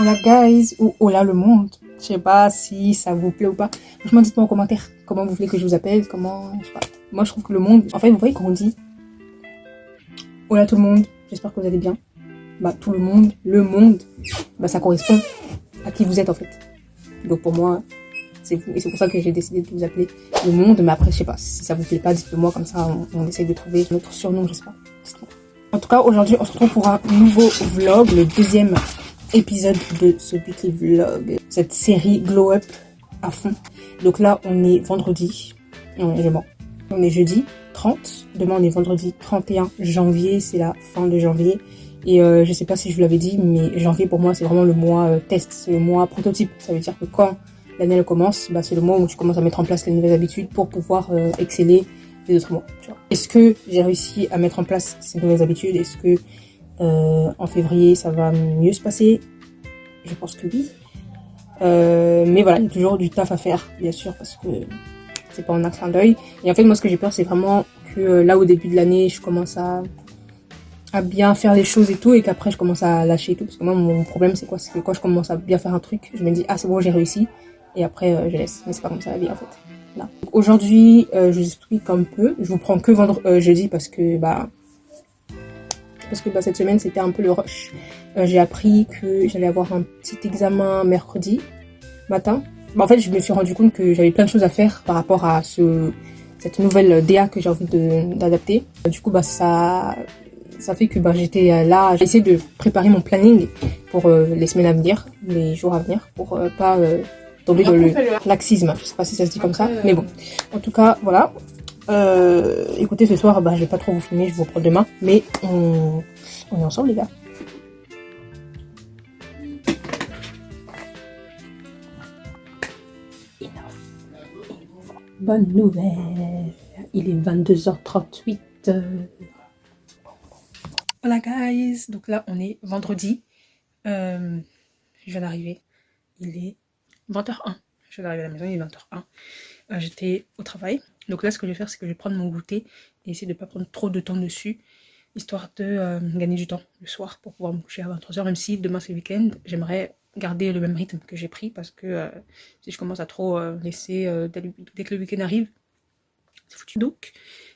Hola guys, ou hola le monde. Je sais pas si ça vous plaît ou pas. Franchement, dites-moi en commentaire comment vous voulez que je vous appelle, comment, je sais pas. Moi, je trouve que le monde, en fait, vous voyez quand on dit hola tout le monde, j'espère que vous allez bien. Bah, tout le monde, bah, ça correspond à qui vous êtes en fait. Donc pour moi, c'est vous. Et c'est pour ça que j'ai décidé de vous appeler le monde. Mais après, je sais pas, si ça vous plaît pas, dites-le moi, comme ça, on essaye de trouver notre surnom, je sais pas. En tout cas, aujourd'hui, on se retrouve pour un nouveau vlog, le deuxième épisode de ce weekly vlog, cette série Glow Up à fond. Donc là, on est vendredi, on est jeudi 30, demain on est vendredi 31 janvier, c'est la fin de janvier. Et je sais pas si je vous l'avais dit, mais janvier pour moi c'est vraiment le mois test, c'est le mois prototype. Ça veut dire que quand l'année elle commence, bah, c'est le mois où tu commences à mettre en place les nouvelles habitudes pour pouvoir exceller les autres mois. Est-ce que j'ai réussi à mettre en place ces nouvelles habitudes? Est-ce que en février ça va mieux se passer? Je pense que oui. Mais voilà, il y a toujours du taf à faire, bien sûr, parce que c'est pas en un clin d'œil. Et en fait, moi, ce que j'ai peur, c'est vraiment que là, au début de l'année, je commence à bien faire les choses et tout, et qu'après, je commence à lâcher et tout. Parce que moi, mon problème, c'est quoi? C'est que quand je commence à bien faire un truc, je me dis, ah, c'est bon, j'ai réussi. Et après, je laisse. Mais c'est pas comme ça la vie, en fait. Aujourd'hui, je vous explique un peu. Je vous prends que jeudi parce que cette semaine c'était un peu le rush. J'ai appris que j'allais avoir un petit examen mercredi matin. En fait, je me suis rendu compte que j'avais plein de choses à faire par rapport à cette nouvelle DA que j'ai envie d'adapter. Du coup, ça fait que j'étais là, j'ai essayé de préparer mon planning pour les semaines à venir, les jours à venir, pour pas tomber dans le laxisme. Je sais pas si ça se dit comme ça, mais bon. En tout cas, voilà. Écoutez, ce soir, je vais pas trop vous filmer, je vous reprends demain, mais on est ensemble, les gars. Bonne nouvelle, il est 22h38. Voilà, guys, donc là, on est vendredi. Je viens d'arriver, il est 20h01. Je viens d'arriver à la maison, il est 20h01. J'étais au travail. Donc là, ce que je vais faire, c'est que je vais prendre mon goûter et essayer de ne pas prendre trop de temps dessus, histoire de gagner du temps le soir pour pouvoir me coucher à 23h, même si demain c'est le week-end. J'aimerais garder le même rythme que j'ai pris parce que si je commence à trop laisser dès que le week-end arrive, c'est foutu. Donc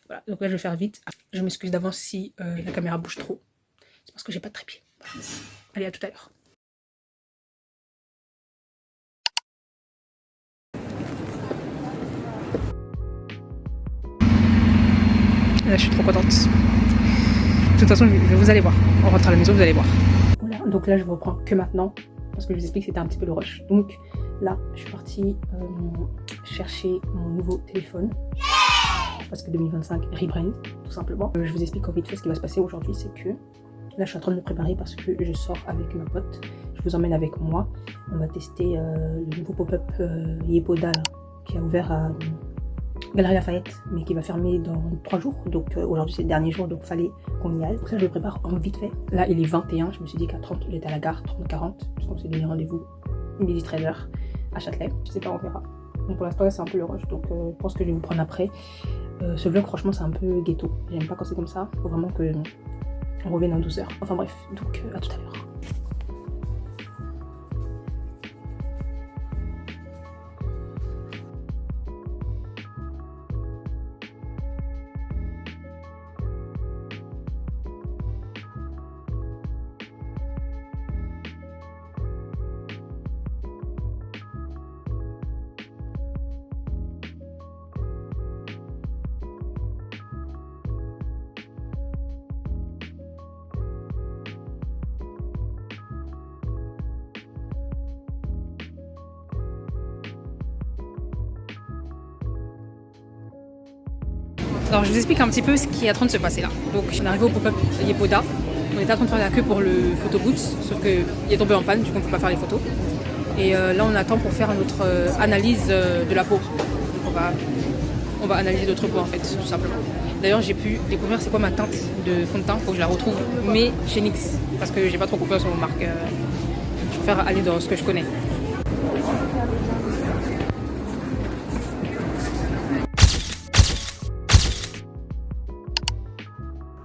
voilà, donc là je vais faire vite. Je m'excuse d'avance si la caméra bouge trop. C'est parce que j'ai pas de trépied. Voilà. Allez, à tout à l'heure. Là, je suis trop contente. De toute façon, vous allez voir. On rentre à la maison, vous allez voir. Voilà, donc là, je reprends que maintenant. Parce que je vous explique que c'était un petit peu le rush. Donc là, je suis partie chercher mon nouveau téléphone. Parce que 2025, rebrand, tout simplement. Je vous explique en vite fait ce qui va se passer aujourd'hui. C'est que là, je suis en train de me préparer parce que je sors avec ma pote. Je vous emmène avec moi. On va tester le nouveau pop-up Yepoda qui a ouvert à Galerie Lafayette, mais qui va fermer dans 3 jours. Donc aujourd'hui c'est le dernier jour, donc fallait qu'on y aille. Donc ça, je le prépare en vite fait. Là il est 21, je me suis dit qu'à 30 j'étais à la gare, 30-40, parce qu'on s'est donné rendez-vous midi 13h à Châtelet. Je sais pas, on verra. Donc pour l'instant c'est un peu le rush, donc je pense que je vais vous prendre après. Ce vlog franchement c'est un peu ghetto, j'aime pas quand c'est comme ça, faut vraiment que on revienne en douceur. Enfin bref, donc à tout à l'heure. Alors je vous explique un petit peu ce qui est en train de se passer là. Donc on est arrivé au pop-up Yepoda. On était en train de faire la queue pour le photo booth, sauf qu'il est tombé en panne, du coup on ne peut pas faire les photos. Et là on attend pour faire notre analyse de la peau. Donc on va analyser notre peau en fait, tout simplement. D'ailleurs j'ai pu découvrir c'est quoi ma teinte de fond de teint, faut que je la retrouve, mais chez NYX, parce que j'ai pas trop confiance en marque. Je préfère aller dans ce que je connais.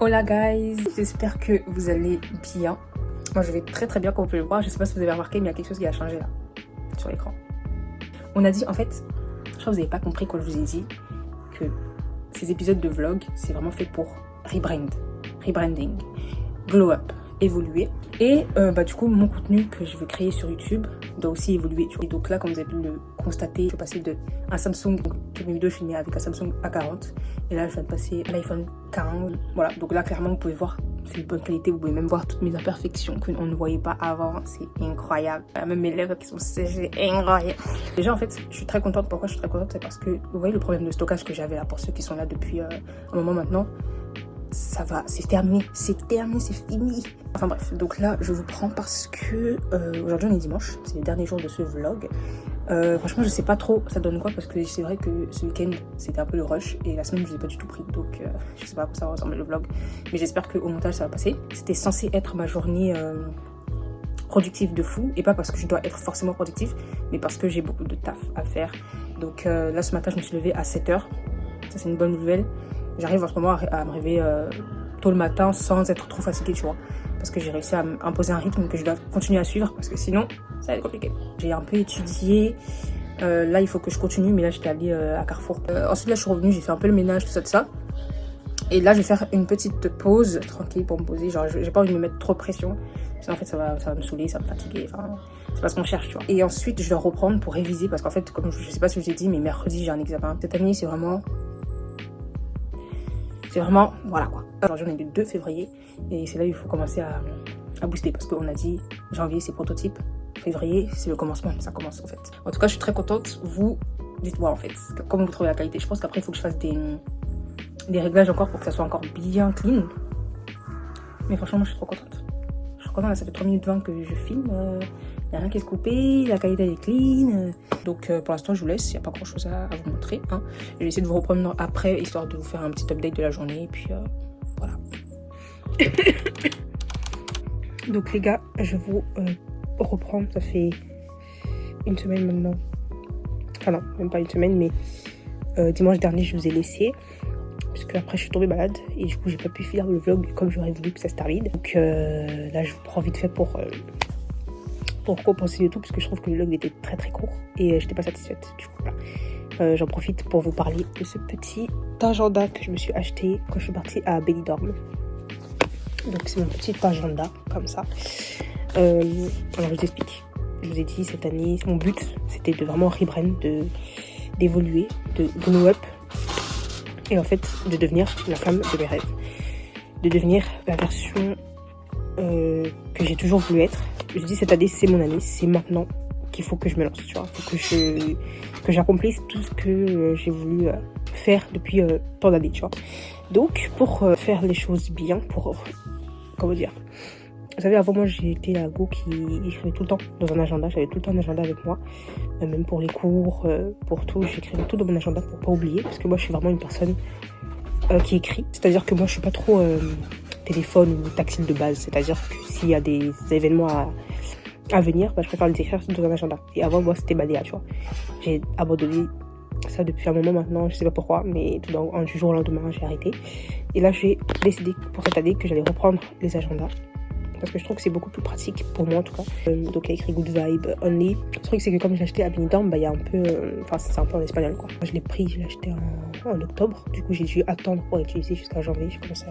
Hola guys, j'espère que vous allez bien. Moi je vais très très bien comme vous pouvez le voir. Je sais pas si vous avez remarqué mais il y a quelque chose qui a changé là sur l'écran. On a dit en fait, je crois que vous n'avez pas compris quand je vous ai dit que ces épisodes de vlog c'est vraiment fait pour rebranding, glow up, évoluer. Et du coup mon contenu que je veux créer sur YouTube doit aussi évoluer. Et donc là comme vous avez pu le constater, je suis passée de un Samsung, toutes mes vidéos filmées avec un Samsung A40 et là je viens de passer à l'iPhone 15. Voilà, donc là clairement vous pouvez voir c'est de bonne qualité, vous pouvez même voir toutes mes imperfections qu'on ne voyait pas avant, c'est incroyable. Même mes lèvres qui sont séchées, incroyable. Déjà en fait je suis très contente. Pourquoi je suis très contente? C'est parce que vous voyez le problème de stockage que j'avais là, pour ceux qui sont là depuis un moment maintenant, ça va, c'est terminé, c'est fini. Enfin bref, donc là je vous prends parce que aujourd'hui on est dimanche, c'est le dernier jour de ce vlog. Franchement je sais pas trop ça donne quoi parce que c'est vrai que ce week-end c'était un peu le rush et la semaine je l'ai pas du tout pris, donc je sais pas à quoi ça va ressembler le vlog, mais j'espère qu'au montage ça va passer. C'était censé être ma journée productive de fou, et pas parce que je dois être forcément productive mais parce que j'ai beaucoup de taf à faire. Donc là ce matin je me suis levée à 7h, ça c'est une bonne nouvelle. J'arrive en ce moment à me réveiller tôt le matin sans être trop fatiguée, tu vois. Parce que j'ai réussi à imposer un rythme que je dois continuer à suivre parce que sinon, ça va être compliqué. J'ai un peu étudié. Là, il faut que je continue, mais là, j'étais allée à Carrefour. Ensuite, là, je suis revenue, j'ai fait un peu le ménage, tout ça. Et là, je vais faire une petite pause tranquille pour me poser. Genre, j'ai pas envie de me mettre trop de pression. Sinon, en fait, ça va me saouler, ça va me fatiguer. Enfin, c'est pas ce qu'on cherche, tu vois. Et ensuite, je dois reprendre pour réviser parce qu'en fait, comme je sais pas si je vous ai dit, mais mercredi, j'ai un examen. Cette année, c'est vraiment, voilà quoi. Aujourd'hui on est le 2 février et c'est là où il faut commencer à booster parce qu'on a dit janvier c'est prototype, février c'est le commencement, ça commence en fait. En tout cas je suis très contente, vous dites-moi en fait comment vous trouvez la qualité. Je pense qu'après il faut que je fasse des réglages encore pour que ça soit encore bien clean. Mais franchement moi je suis trop contente. Je suis contente, là ça fait 3 minutes 20 que je filme, il n'y a rien qui est coupé, la qualité elle est clean. Donc pour l'instant je vous laisse, il n'y a pas grand chose à vous montrer. Hein. Je vais essayer de vous reprendre après, histoire de vous faire un petit update de la journée. Et puis voilà. Donc les gars, je vous reprends, ça fait une semaine maintenant. Enfin non, même pas une semaine, mais dimanche dernier je vous ai laissé. Parce que après je suis tombée malade et du coup j'ai pas pu finir le vlog comme j'aurais voulu que ça se termine. Donc là je vous prends vite fait pour compenser le tout parce que je trouve que le vlog était très très court et j'étais pas satisfaite. Du coup là j'en profite pour vous parler de ce petit agenda que je me suis acheté quand je suis partie à Benidorm. Donc c'est mon petit agenda comme ça. Alors je vous explique. Je vous ai dit cette année mon but c'était de vraiment rebrand, d'évoluer, de glow up et en fait de devenir la femme de mes rêves, de devenir la version que j'ai toujours voulu être. Je dis cette année c'est mon année, c'est maintenant qu'il faut que je me lance, tu vois. Il faut que j'accomplisse tout ce que j'ai voulu faire depuis tant d'années, tu vois. Donc pour faire les choses bien, comment dire, vous savez avant moi j'ai été la go qui écrivait tout le temps dans un agenda, j'avais tout le temps un agenda avec moi, même pour les cours, pour tout, j'écrivais tout dans mon agenda pour pas oublier, parce que moi je suis vraiment une personne qui écrit, c'est-à-dire que moi je suis pas trop téléphone ou tactile de base, c'est-à-dire que s'il y a des événements à venir, je préfère les écrire dans un agenda. Et avant moi c'était Badea, tu vois. J'ai abandonné ça depuis un moment maintenant, je sais pas pourquoi, mais du jour au lendemain j'ai arrêté. Et là j'ai décidé pour cette année que j'allais reprendre les agendas parce que je trouve que c'est beaucoup plus pratique pour moi en tout cas. Donc il y a écrit Good Vibe Only. Le truc c'est que comme j'ai acheté à Benidorm, il y a un peu, c'est un peu en espagnol quoi. Moi, je l'ai acheté en octobre, du coup j'ai dû attendre pour l'utiliser jusqu'à janvier, j'ai commencé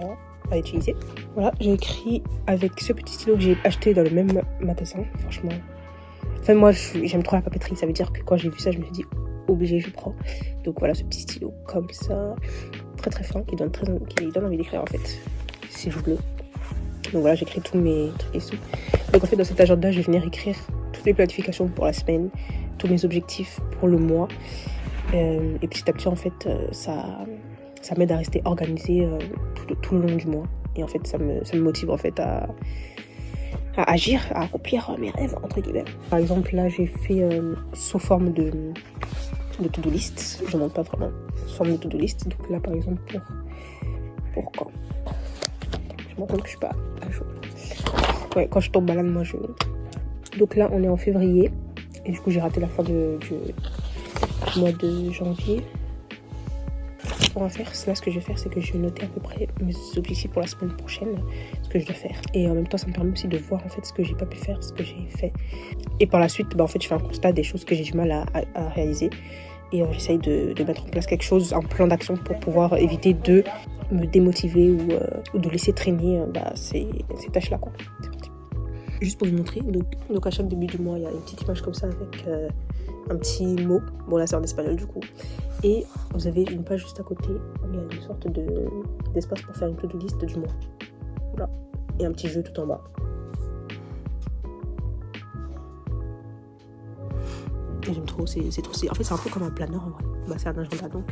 à l'utiliser. Voilà, j'ai écrit avec ce petit stylo que j'ai acheté dans le même magasin, franchement. Enfin moi j'aime trop la papeterie, ça veut dire que quand j'ai vu ça je me suis dit obligé je prends. Donc voilà ce petit stylo comme ça, très très fin, qui donne envie d'écrire en fait. C'est bleu. Donc voilà, j'écris tous mes trucs et tout. Donc en fait dans cet agenda je vais venir écrire toutes mes planifications pour la semaine, tous mes objectifs pour le mois. Et petit à petit en fait ça m'aide à rester organisée tout le long du mois. Et en fait ça me motive en fait à agir, à accomplir mes rêves entre guillemets. Par exemple là j'ai fait sous forme de to-do list, je ne montre pas vraiment, sous forme de to-do list. Donc là par exemple pour quand je me rends compte que je suis pas à jour. Ouais, quand je tombe malade moi je... Donc là on est en février et du coup j'ai raté la fin du mois de janvier. On va faire, là ce que je vais faire, c'est que je vais noter à peu près mes objectifs pour la semaine prochaine, ce que je dois faire. Et en même temps, ça me permet aussi de voir en fait ce que j'ai pas pu faire, ce que j'ai fait. Et par la suite, en fait, je fais un constat des choses que j'ai du mal à réaliser. Et j'essaye de mettre en place quelque chose, un plan d'action pour pouvoir éviter de me démotiver ou de laisser traîner ces tâches-là, quoi. C'est parti. Juste pour vous montrer, donc à chaque début du mois, il y a une petite image comme ça avec un petit mot. Bon, là, c'est en espagnol du coup. Et vous avez une page juste à côté où il y a une sorte d'espace pour faire une to-do list du mois. Voilà. Et un petit jeu tout en bas. Et j'aime trop, c'est trop. En fait, c'est un peu comme un planeur en vrai. C'est un agenda donc.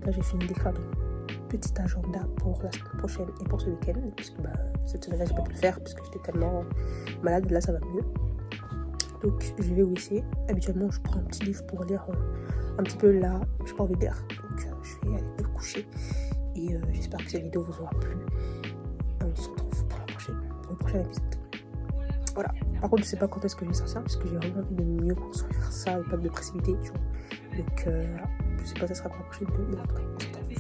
Là, j'ai fini d'écrire un petit agenda pour la semaine prochaine et pour ce week-end. Parce que cette semaine-là, j'ai pas pu le faire parce que j'étais tellement malade. Là, ça va mieux. Donc, je vais au WC. Habituellement, je prends un petit livre pour lire un petit peu là. J'ai pas envie de lire. Donc, je vais aller me coucher. Et j'espère que cette vidéo vous aura plu. On se retrouve pour le prochain épisode. Voilà. Par contre, je sais pas quand est-ce que je vais sortir parce que j'ai vraiment envie de mieux construire ça et pas de me précipiter, tu vois. Donc, voilà. Je sais pas, ça sera quand la prochaine vidéo, mais en tout cas, on se retrouve.